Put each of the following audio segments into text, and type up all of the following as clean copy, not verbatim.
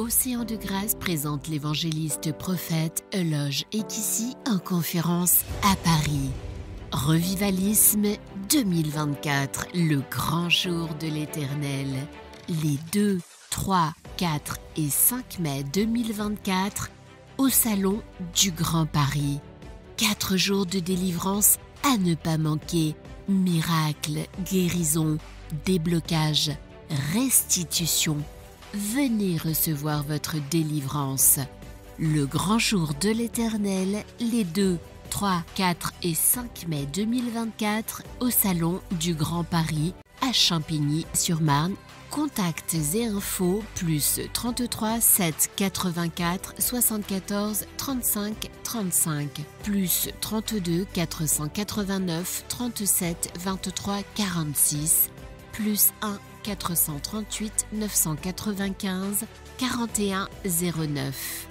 Océan de Grâce présente l'évangéliste prophète Euloge Ekissi en conférence à Paris. Revivalisme 2024, le grand jour de l'Éternel. Les 2, 3, 4 et 5 mai 2024 au Salon du Grand Paris. 4 jours de délivrance à ne pas manquer. Miracles, guérisons, déblocage, restitution. Venez recevoir votre délivrance. Le grand jour de l'Éternel, les 2, 3, 4 et 5 mai 2024 au Salon du Grand Paris à Champigny-sur-Marne. Contacts et infos plus 33 7 84 74 35 35 plus 32 489 37 23 46 plus 1 438 995 41 09.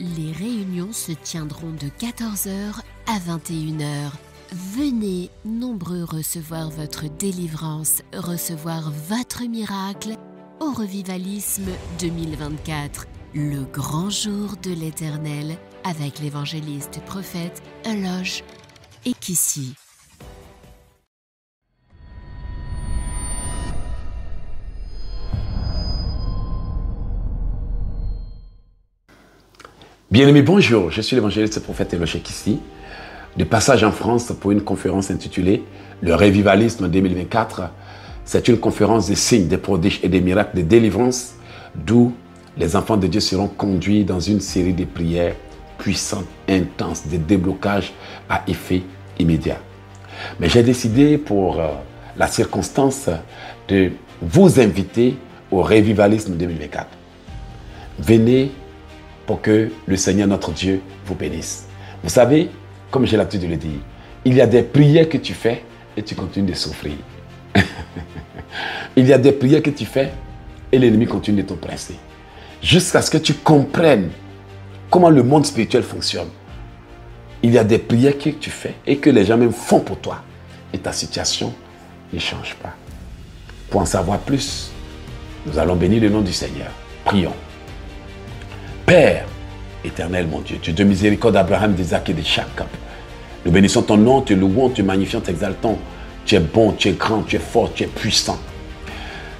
Les réunions se tiendront de 14h à 21h. Venez nombreux recevoir votre délivrance, recevoir votre miracle au Revivalisme 2024, le grand jour de l'Éternel, avec l'évangéliste prophète Euloge Ekissi. Bien-aimés, bonjour, je suis l'évangéliste prophète Euloge Ekissi, de passage en France pour une conférence intitulée « Le Revivalisme 2024 ». C'est une conférence des signes, des prodiges et des miracles de délivrance, d'où les enfants de Dieu seront conduits dans une série de prières puissantes, intenses, de déblocage à effet immédiat. Mais j'ai décidé pour la circonstance de vous inviter au Revivalisme 2024. Venez pour que le Seigneur notre Dieu vous bénisse. Vous savez, comme j'ai l'habitude de le dire, il y a des prières que tu fais et tu continues de souffrir. Il y a des prières que tu fais et l'ennemi continue de t'oppresser. Jusqu'à ce que tu comprennes comment le monde spirituel fonctionne. Il y a des prières que tu fais et que les gens même font pour toi. Et ta situation ne change pas. Pour en savoir plus, nous allons bénir le nom du Seigneur. Prions. Père éternel, mon Dieu, Dieu de miséricorde d'Abraham, d'Isaac et de Jacob, nous bénissons ton nom, te louons, te magnifions, t'exaltons. Tu es bon, tu es grand, tu es fort, tu es puissant.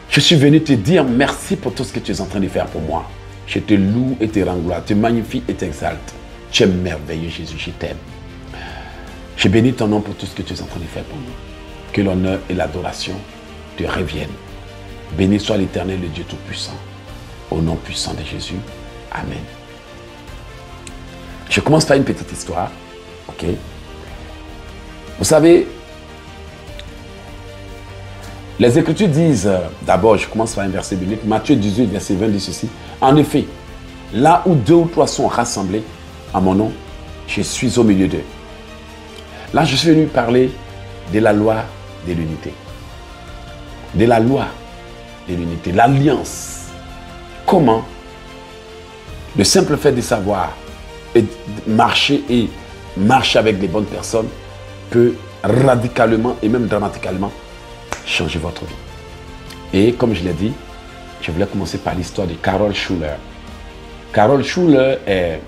Je suis venu te dire merci pour tout ce que tu es en train de faire pour moi. Je te loue et te rends gloire, te magnifie et t'exalte. Tu es merveilleux, Jésus, je t'aime. Je bénis ton nom pour tout ce que tu es en train de faire pour nous. Que l'honneur et l'adoration te reviennent. Béni soit l'Éternel, le Dieu Tout-Puissant. Au nom puissant de Jésus. Amen. Je commence par une petite histoire. Ok. Vous savez, les Écritures disent, d'abord, je commence par un verset biblique, Matthieu 18, verset 20 dit ceci. En effet, là où 2 ou 3 sont rassemblés à mon nom, je suis au milieu d'eux. Là, je suis venu parler de la loi de l'unité. De la loi de l'unité, l'alliance. Comment le simple fait de savoir et marcher avec les bonnes personnes peut radicalement et même dramatiquement changer votre vie. Et comme je l'ai dit, je voulais commencer par l'histoire de Carol Schuller. Carol Schuller est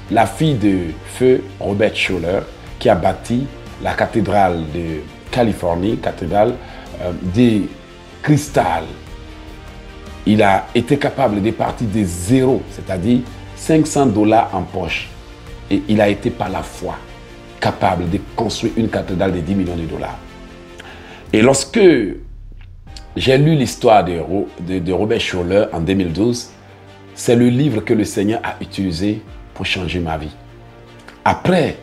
la fille de feu Robert Schuller qui a bâti la cathédrale de Californie, cathédrale des cristal. Il a été capable de partir de zéro, c'est-à-dire $500 en poche. Et il a été par la foi capable de construire une cathédrale de 10 millions de dollars. Et lorsque j'ai lu l'histoire de Robert Schuller en 2012, c'est le livre que le Seigneur a utilisé pour changer ma vie. Après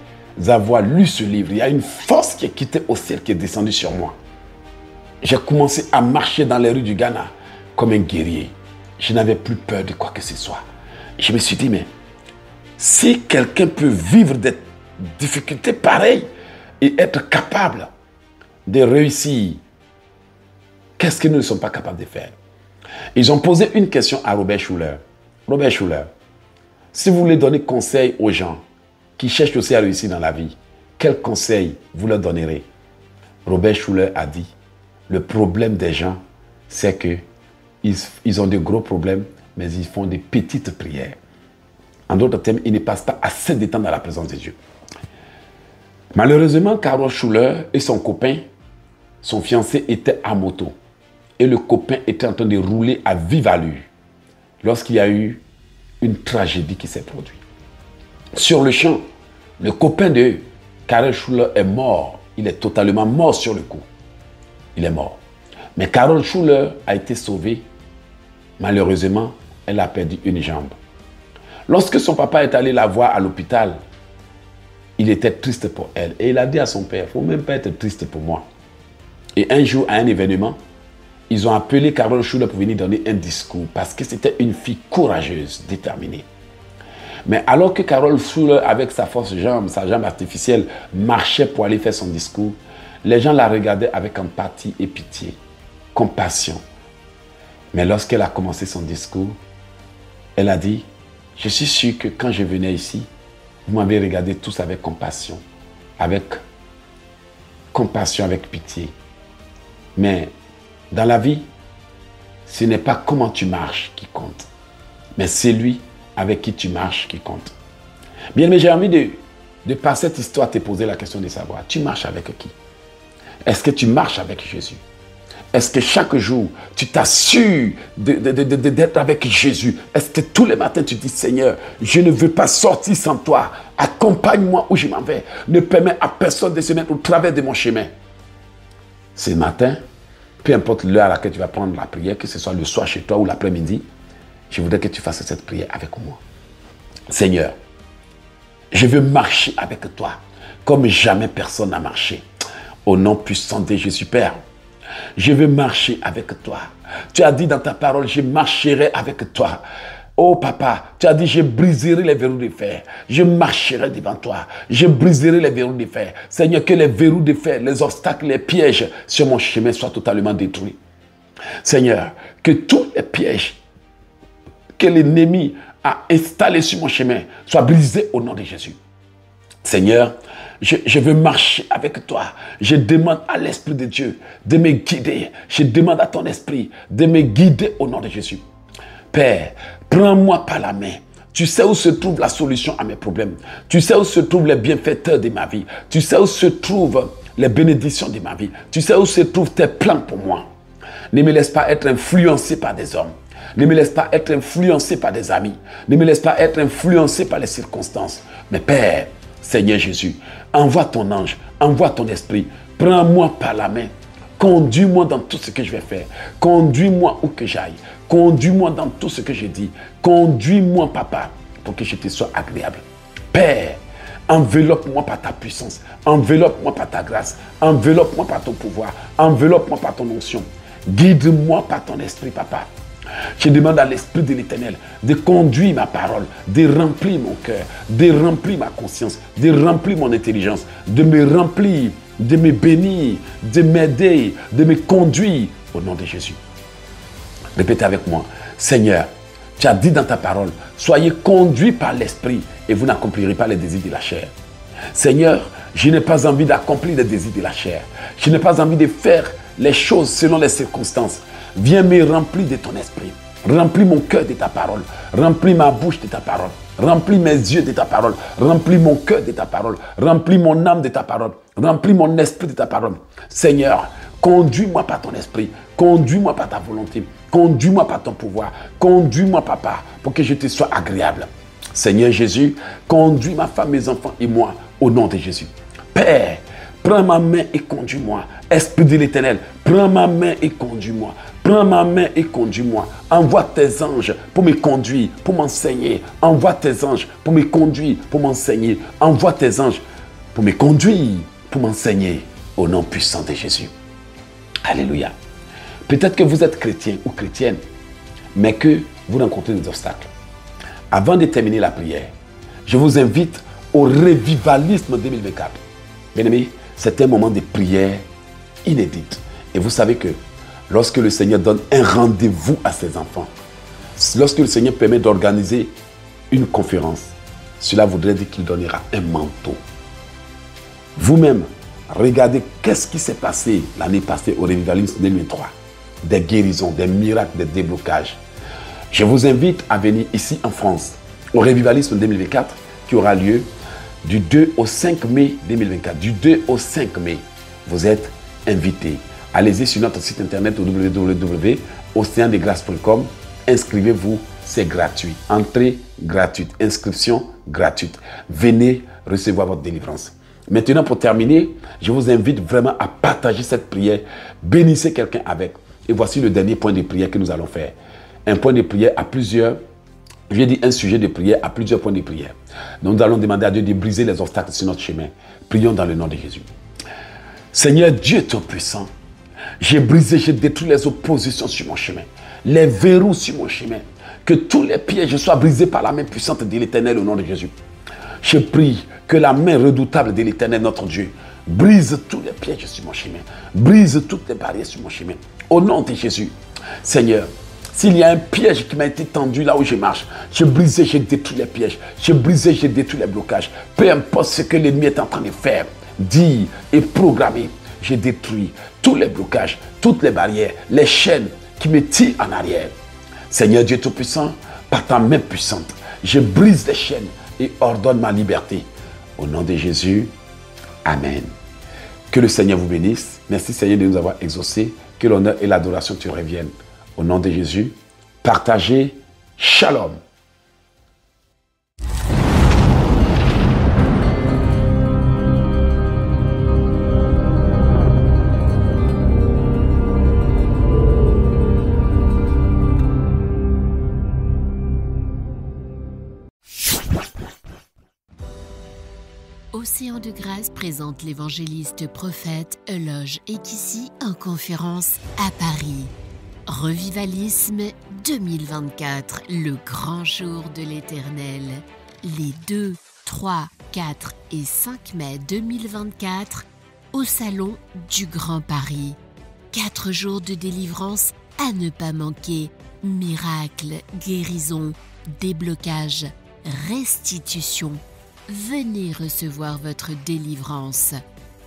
avoir lu ce livre, il y a une force qui est quittée au ciel, qui est descendue sur moi. J'ai commencé à marcher dans les rues du Ghana comme un guerrier. Je n'avais plus peur de quoi que ce soit. Je me suis dit, mais si quelqu'un peut vivre des difficultés pareilles et être capable de réussir, qu'est-ce que nous ne sommes pas capables de faire? Ils ont posé une question à Robert Schuller. Robert Schuller, si vous voulez donner conseil aux gens qui cherchent aussi à réussir dans la vie, quel conseil vous leur donnerez? Robert Schuller a dit, le problème des gens, c'est que ils ont de gros problèmes mais ils font des petites prières. En d'autres termes, ils ne passent pas assez de temps dans la présence de Dieu. Malheureusement, Carole Schuller et son copain, son fiancé, étaient à moto. Et le copain était en train de rouler à vive allure lorsqu'il y a eu une tragédie qui s'est produite. Sur le champ, le copain de Carole Schuller est mort. Il est totalement mort sur le coup. Il est mort. Mais Carole Schuller a été sauvée. Malheureusement, elle a perdu une jambe. Lorsque son papa est allé la voir à l'hôpital, il était triste pour elle. Et il a dit à son père, il ne faut même pas être triste pour moi. Et un jour, à un événement, ils ont appelé Carole Schuller pour venir donner un discours parce que c'était une fille courageuse, déterminée. Mais alors que Carole Schuller, avec sa force jambe, sa jambe artificielle, marchait pour aller faire son discours, les gens la regardaient avec empathie et pitié, compassion. Mais lorsqu'elle a commencé son discours, elle a dit, je suis sûr que quand je venais ici, vous m'avez regardé tous avec compassion, avec pitié. Mais dans la vie, ce n'est pas comment tu marches qui compte, mais c'est lui avec qui tu marches qui compte. Bien, mais j'ai envie de par cette histoire te poser la question de savoir, tu marches avec qui? Est-ce que tu marches avec Jésus? Est-ce que chaque jour, tu t'assures d'être avec Jésus? Est-ce que tous les matins, tu dis, Seigneur, je ne veux pas sortir sans toi. Accompagne-moi où je m'en vais. Ne permets à personne de se mettre au travers de mon chemin. Ce matin, peu importe l'heure à laquelle tu vas prendre la prière, que ce soit le soir chez toi ou l'après-midi, je voudrais que tu fasses cette prière avec moi. Seigneur, je veux marcher avec toi comme jamais personne n'a marché. Au nom puissant de Jésus, Père, je veux marcher avec toi. Tu as dit dans ta parole, je marcherai avec toi. Oh papa, tu as dit, je briserai les verrous de fer. Je marcherai devant toi. Je briserai les verrous de fer. Seigneur, que les verrous de fer, les obstacles, les pièges sur mon chemin soient totalement détruits. Seigneur, que tous les pièges que l'ennemi a installés sur mon chemin soient brisés au nom de Jésus. Seigneur, je veux marcher avec toi. Je demande à l'Esprit de Dieu de me guider. Je demande à ton Esprit de me guider au nom de Jésus. Père, prends-moi par la main. Tu sais où se trouve la solution à mes problèmes. Tu sais où se trouvent les bienfaiteurs de ma vie. Tu sais où se trouvent les bénédictions de ma vie. Tu sais où se trouvent tes plans pour moi. Ne me laisse pas être influencé par des hommes. Ne me laisse pas être influencé par des amis. Ne me laisse pas être influencé par les circonstances. Mais Père, Seigneur Jésus, envoie ton ange, envoie ton esprit, prends-moi par la main, conduis-moi dans tout ce que je vais faire, conduis-moi où que j'aille, conduis-moi dans tout ce que je dis, conduis-moi papa, pour que je te sois agréable. Père, enveloppe-moi par ta puissance, enveloppe-moi par ta grâce, enveloppe-moi par ton pouvoir, enveloppe-moi par ton onction, guide-moi par ton esprit papa. Je demande à l'Esprit de l'Éternel de conduire ma parole, de remplir mon cœur, de remplir ma conscience, de remplir mon intelligence, de me remplir, de me bénir, de m'aider, de me conduire au nom de Jésus. Répétez avec moi. Seigneur, tu as dit dans ta parole, soyez conduits par l'Esprit et vous n'accomplirez pas les désirs de la chair. Seigneur, je n'ai pas envie d'accomplir les désirs de la chair. Je n'ai pas envie de faire les choses selon les circonstances. Viens me remplir de ton esprit. Remplis mon cœur de ta parole. Remplis ma bouche de ta parole. Remplis mes yeux de ta parole. Remplis mon cœur de ta parole. Remplis mon âme de ta parole. Remplis mon esprit de ta parole. Seigneur, conduis-moi par ton esprit. Conduis-moi par ta volonté. Conduis-moi par ton pouvoir. Conduis-moi, papa, pour que je te sois agréable. Seigneur Jésus, conduis ma femme, mes enfants et moi au nom de Jésus. Père, prends ma main et conduis-moi. Esprit de l'Éternel, prends ma main et conduis-moi. Prends ma main et conduis-moi. Envoie tes anges pour me conduire, pour m'enseigner. Envoie tes anges pour me conduire, pour m'enseigner. Envoie tes anges pour me conduire, pour m'enseigner. Au nom puissant de Jésus. Alléluia. Peut-être que vous êtes chrétien ou chrétienne, mais que vous rencontrez des obstacles. Avant de terminer la prière, je vous invite au Revivalisme 2024. Bien-aimés, c'est un moment de prière inédite. Et vous savez que lorsque le Seigneur donne un rendez-vous à ses enfants, lorsque le Seigneur permet d'organiser une conférence, cela voudrait dire qu'il donnera un manteau. Vous-même, regardez qu'est-ce qui s'est passé l'année passée au Revivalisme 2023. Des guérisons, des miracles, des déblocages. Je vous invite à venir ici en France au Revivalisme 2024 qui aura lieu du 2 au 5 mai 2024. Du 2 au 5 mai, vous êtes invités. Allez-y sur notre site internet www.oceandesgrâces.com. Inscrivez-vous, c'est gratuit. Entrée gratuite, inscription gratuite. Venez recevoir votre délivrance. Maintenant, pour terminer, je vous invite vraiment à partager cette prière. Bénissez quelqu'un avec. Et voici le dernier point de prière que nous allons faire. Un point de prière à plusieurs. J'ai dit un sujet de prière à plusieurs points de prière. Donc, nous allons demander à Dieu de briser les obstacles sur notre chemin. Prions dans le nom de Jésus. Seigneur Dieu Tout-Puissant, j'ai brisé, j'ai détruit les oppositions sur mon chemin, les verrous sur mon chemin. Que tous les pièges soient brisés par la main puissante de l'Éternel au nom de Jésus. Je prie que la main redoutable de l'Éternel, notre Dieu, brise tous les pièges sur mon chemin, brise toutes les barrières sur mon chemin. Au nom de Jésus, Seigneur, s'il y a un piège qui m'a été tendu là où je marche, je brisé, j'ai détruit les pièges, je brisé, j'ai détruit les blocages. Peu importe ce que l'ennemi est en train de faire, dire et programmer, j'ai détruit tous les blocages, toutes les barrières, les chaînes qui me tirent en arrière. Seigneur Dieu Tout-Puissant, par ta main puissante, je brise les chaînes et ordonne ma liberté. Au nom de Jésus, Amen. Que le Seigneur vous bénisse. Merci Seigneur de nous avoir exaucés. Que l'honneur et l'adoration te reviennent. Au nom de Jésus, partagez. Shalom. Océan de Grâce présente l'évangéliste prophète Euloge Ekissi en conférence à Paris. Revivalisme 2024, le grand jour de l'Éternel. Les 2, 3, 4 et 5 mai 2024 au Salon du Grand Paris. 4 jours de délivrance à ne pas manquer. Miracles, guérisons, déblocages, restitution. Venez recevoir votre délivrance.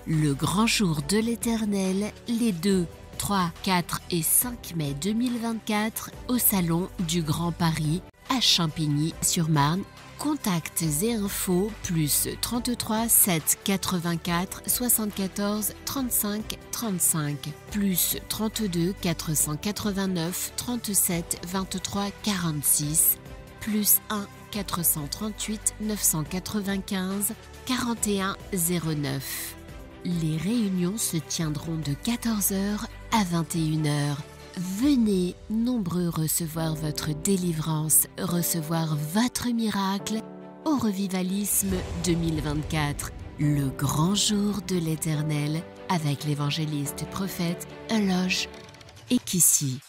Le grand jour de l'Éternel, les 2, 3, 4 et 5 mai 2024 au Salon du Grand Paris à Champigny-sur-Marne. Contacts et infos plus 33 7 84 74 35 35 plus 32 489 37 23 46 plus 1 438 995 41 09. Les réunions se tiendront de 14h à 21h. Venez nombreux recevoir votre délivrance, recevoir votre miracle au Revivalisme 2024, le grand jour de l'Éternel avec l'évangéliste prophète Euloge Ekissi.